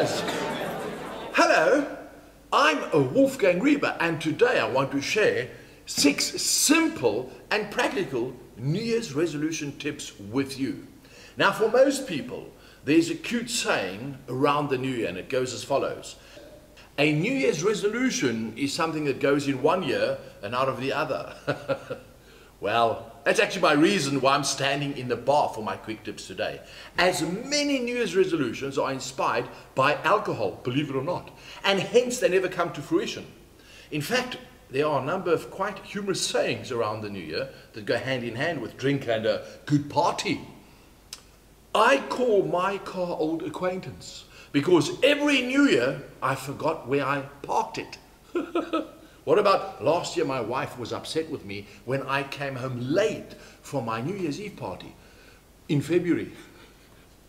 does. Hello, I'm Wolfgang Riebe, and today I want to share 6 simple and practical New Year's resolution tips with you. Now, for most people, there's a cute saying around the New Year, and it goes as follows. A New Year's resolution is something that goes in one year and out of the other. Well, that's actually my reason why I'm standing in the bar for my quick tips today. As many New Year's resolutions are inspired by alcohol, believe it or not, and hence they never come to fruition. In fact, there are a number of quite humorous sayings around the New Year that go hand in hand with drink and a good party. I call my car old acquaintance because every New Year I forgot where I parked it. What about last year? My wife was upset with me when I came home late from my New Year's Eve party in February.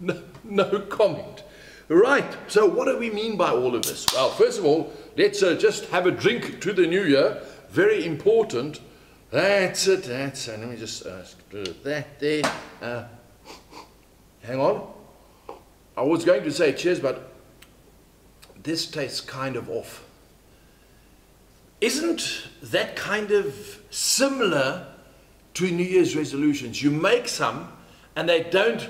No comment. Right, so what do we mean by all of this? Well, first of all, let's just have a drink to the New Year. Very important. That's it, that's it. Let me just do that there. Hang on. I was going to say cheers, but this tastes kind of off. Isn't that kind of similar to New Year's resolutions? You make some and they don't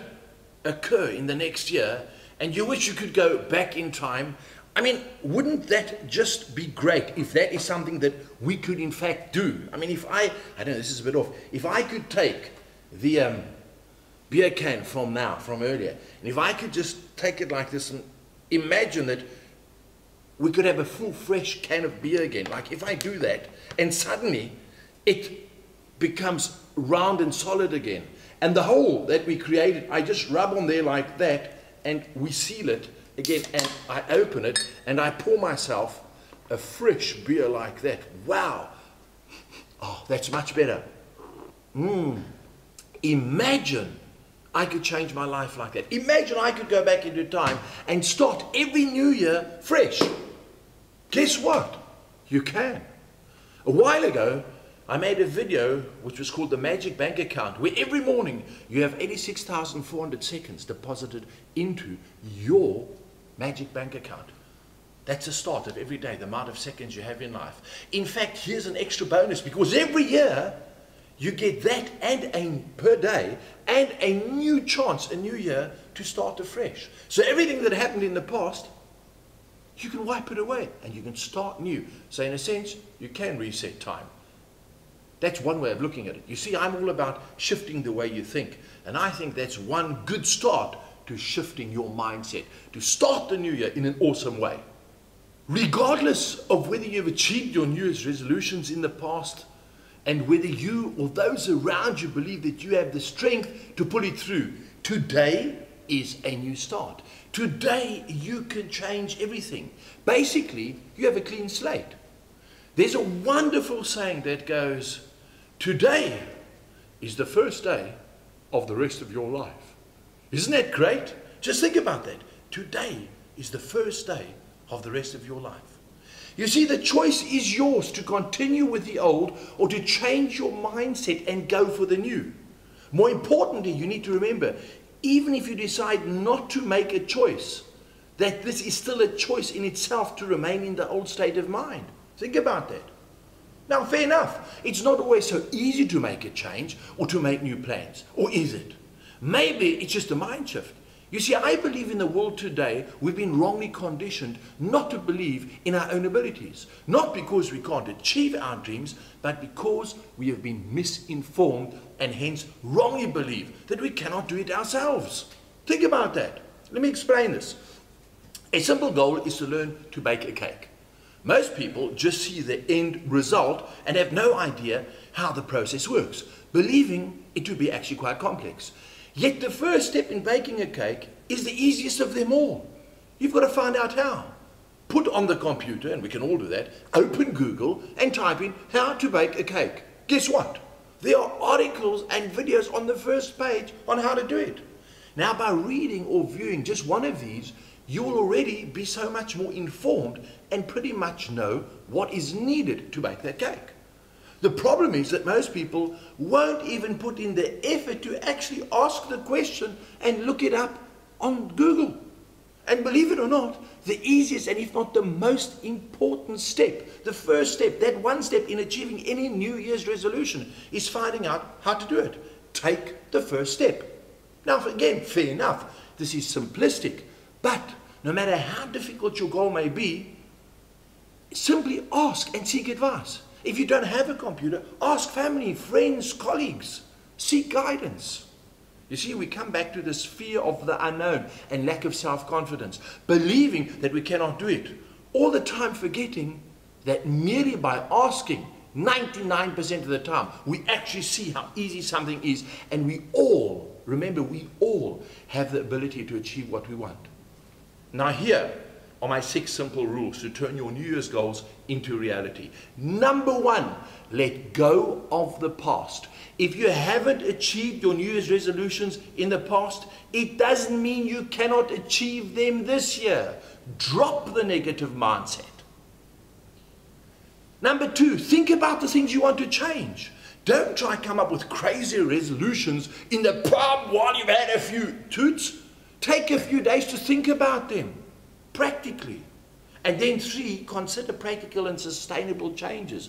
occur in the next year and you wish you could go back in time. I mean, wouldn't that just be great if that is something that we could in fact do? I mean, if I don't know, this is a bit off. If I could take the beer can from earlier, and if I could just take it like this and imagine that we could have a full fresh can of beer again. Like if I do that and suddenly it becomes round and solid again, and the hole that we created, I just rub on there like that and we seal it again, and I open it and I pour myself a fresh beer like that. Wow. Oh, that's much better. Imagine I could change my life like that. Imagine I could go back into time and start every New Year fresh. Guess what? You can. A while ago, I made a video which was called the Magic Bank Account, where every morning you have 86,400 seconds deposited into your Magic Bank Account. That's the start of every day, the amount of seconds you have in life. In fact, here's an extra bonus, because every year you get that and per day and a new chance, a new year to start afresh. So everything that happened in the past, you can wipe it away and you can start new. So in a sense, you can reset time. That's one way of looking at it. You see, I'm all about shifting the way you think. And I think that's one good start to shifting your mindset, to start the new year in an awesome way. Regardless of whether you've achieved your New Year's resolutions in the past, and whether you or those around you believe that you have the strength to pull it through, today is a new start. Today you can change everything. Basically, you have a clean slate. There's a wonderful saying that goes, today is the first day of the rest of your life. Isn't that great? Just think about that. Today is the first day of the rest of your life. You see, the choice is yours to continue with the old or to change your mindset and go for the new. More importantly, you need to remember, even if you decide not to make a choice, that this is still a choice in itself to remain in the old state of mind. Think about that. Now, fair enough, it's not always so easy to make a change or to make new plans, or is it? Maybe it's just a mind shift. You see, I believe in the world today, we've been wrongly conditioned not to believe in our own abilities. Not because we can't achieve our dreams, but because we have been misinformed and hence wrongly believe that we cannot do it ourselves. Think about that. Let me explain this. A simple goal is to learn to bake a cake. Most people just see the end result and have no idea how the process works, believing it to be actually quite complex. Yet the first step in baking a cake is the easiest of them all. You've got to find out how. Put on the computer, and we can all do that, open Google and type in how to bake a cake. Guess what? There are articles and videos on the first page on how to do it. Now, by reading or viewing just one of these, you will already be so much more informed and pretty much know what is needed to bake that cake. The problem is that most people won't even put in the effort to actually ask the question and look it up on Google. And believe it or not, the easiest and if not the most important step, the first step, that one step in achieving any New Year's resolution is finding out how to do it. Take the first step. Now again, fair enough, this is simplistic, but no matter how difficult your goal may be, simply ask and seek advice. If you don't have a computer, ask family, friends, colleagues. Seek guidance. You see, we come back to this fear of the unknown and lack of self-confidence, believing that we cannot do it, all the time forgetting that merely by asking 99% of the time, we actually see how easy something is, and we all, remember, we all have the ability to achieve what we want. Now here are my 6 simple rules to turn your New Year's goals into reality. Number 1, let go of the past. If you haven't achieved your New Year's resolutions in the past, it doesn't mean you cannot achieve them this year. Drop the negative mindset. Number 2, think about the things you want to change. Don't try to come up with crazy resolutions in the pub while you've had a few toots. Take a few days to think about them, practically. And then 3, consider practical and sustainable changes.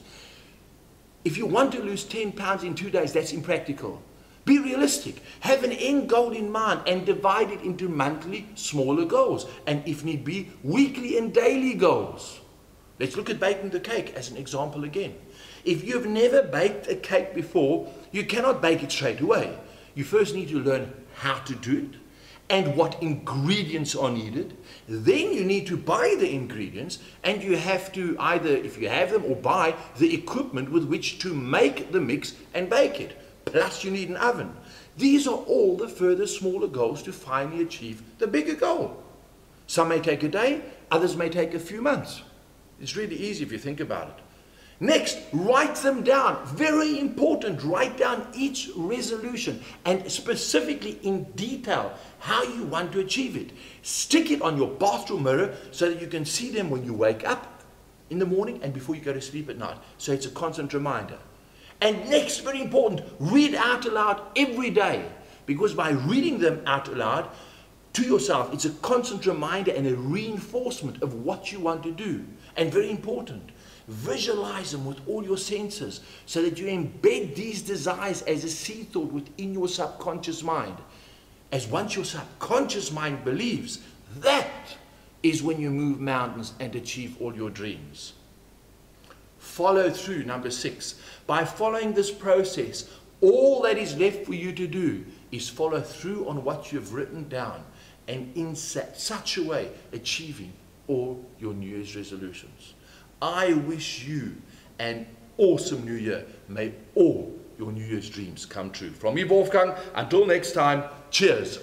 If you want to lose 10 pounds in 2 days, that's impractical. Be realistic. Have an end goal in mind and divide it into monthly, smaller goals. And if need be, weekly and daily goals. Let's look at baking the cake as an example again. If you've never baked a cake before, you cannot bake it straight away. You first need to learn how to do it and what ingredients are needed. Then you need to buy the ingredients, and you have to either, if you have them, or buy the equipment with which to make the mix and bake it. Plus you need an oven. These are all the further smaller goals to finally achieve the bigger goal. Some may take a day, others may take a few months. It's really easy if you think about it. Next, write them down. Very important, write down each resolution and specifically in detail how you want to achieve it. Stick it on your bathroom mirror so that you can see them when you wake up in the morning and before you go to sleep at night. So it's a constant reminder. And next, very important, read out aloud every day, because by reading them out aloud to yourself, it's a constant reminder and a reinforcement of what you want to do. And very important, visualize them with all your senses so that you embed these desires as a seed thought within your subconscious mind. As once your subconscious mind believes, that is when you move mountains and achieve all your dreams. Follow through, number 6. By following this process, all that is left for you to do is follow through on what you've written down and in such a way achieving all your New Year's resolutions. I wish you an awesome new year. May all your New Year's dreams come true. From me, Wolfgang, until next time, cheers.